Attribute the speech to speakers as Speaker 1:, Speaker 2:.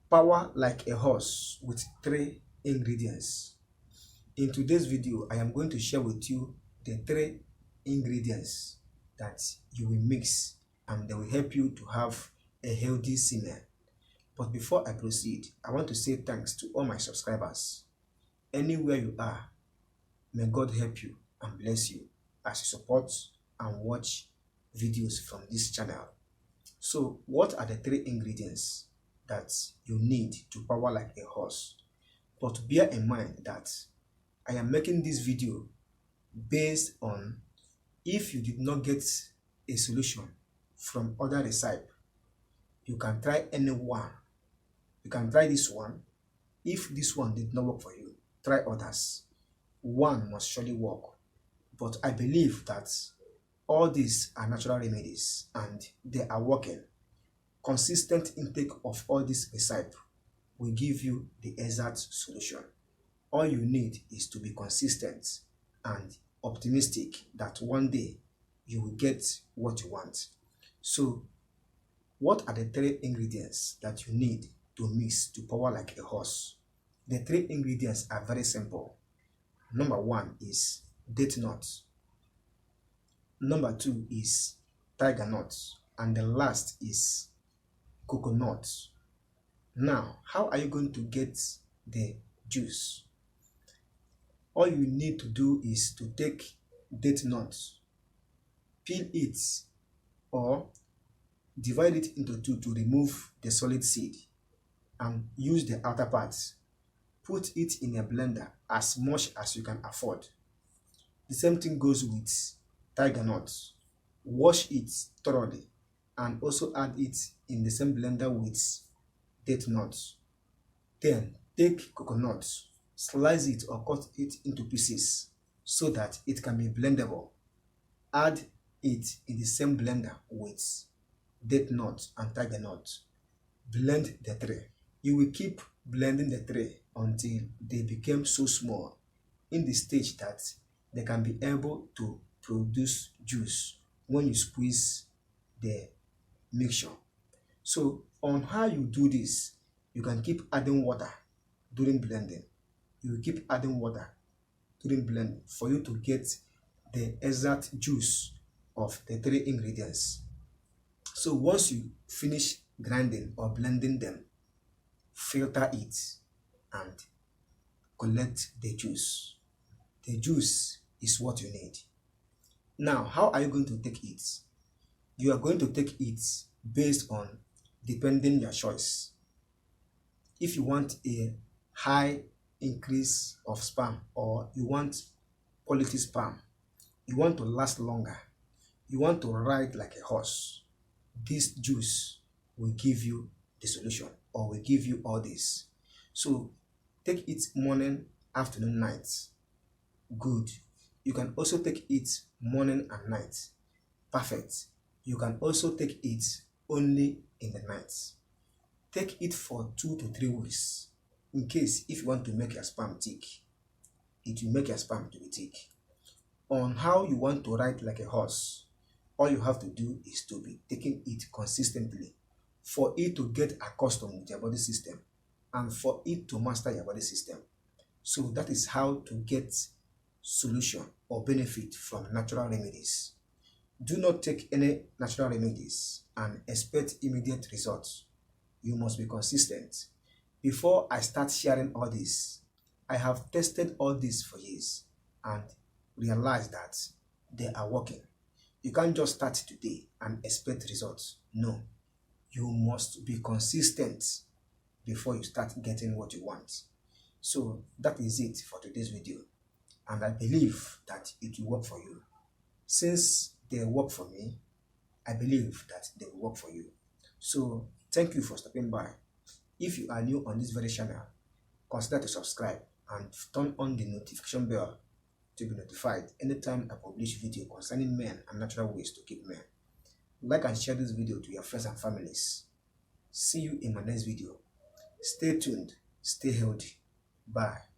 Speaker 1: Power like a horse with 3 ingredients. In today's video, I am going to share with you the 3 ingredients that you will mix and they will help you to have a healthy semen. But before I proceed, I want to say thanks to all my subscribers. Anywhere you are, may God help you and bless you as you support and watch videos from this channel. So, what are the 3 ingredients that you need to power like a horse? But bear in mind that I am making this video based on if you did not get a solution from other recipe, you can try any one. You can try this one. If this one did not work for you, try others. One must surely work. But I believe that all these are natural remedies and they are working. Consistent intake of all these recipes will give you the exact solution. All you need is to be consistent and optimistic that one day you will get what you want. So, what are the 3 ingredients that you need to mix to power like a horse? The 3 ingredients are very simple. Number 1 is date nut. Number 2 is tiger nut. And the last is coconut. Now, how are you going to get the juice? All you need to do is to take date nut, peel it or divide it into 2 to remove the solid seed and use the outer parts. Put it in a blender as much as you can afford. The same thing goes with tiger nut. Wash it thoroughly and also add it in the same blender with date nuts. Then take coconut, slice it or cut it into pieces so that it can be blendable. Add it in the same blender with date nut and tiger nut. Blend the 3. You will keep blending the 3 until they become so small in the stage that they can be able to produce juice when you squeeze the mixture. So on how you do this, you can keep adding water during blending. You will keep adding water during blending for you to get the exact juice of the 3 ingredients. So once you finish grinding or blending them, filter it and collect the juice. The juice is what you need. Now, how are you going to take it? You are going to take it based on depending your choice. If you want a high increase of sperm or you want quality sperm, you want to last longer, you want to ride like a horse, this juice will give you the solution or will give you all this. So take it morning, afternoon, night. Good. You can also take it morning and night. Perfect. You can also take it only in the night. Take it for 2 to 3 weeks. In case if you want to make your sperm thick, it will make your sperm to be thick. On how you want to ride like a horse, all you have to do is to be taking it consistently for it to get accustomed with your body system and for it to master your body system. So that is how to get solution or benefit from natural remedies. Do not take any natural remedies and expect immediate results. You must be consistent. Before I start sharing all this, I have tested all this for years and realized that they are working. You can't just start today and expect results. No, you must be consistent before you start getting what you want. So that is it for today's video, and I believe that it will work for you. Since they work for me, I believe that they will work for you. So thank you for stopping by. If you are new on this very channel, consider to subscribe and turn on the notification bell to be notified anytime I publish video concerning men and natural ways to keep men. Like and share this video to your friends and families. See you in my next video. Stay tuned, stay healthy. Bye.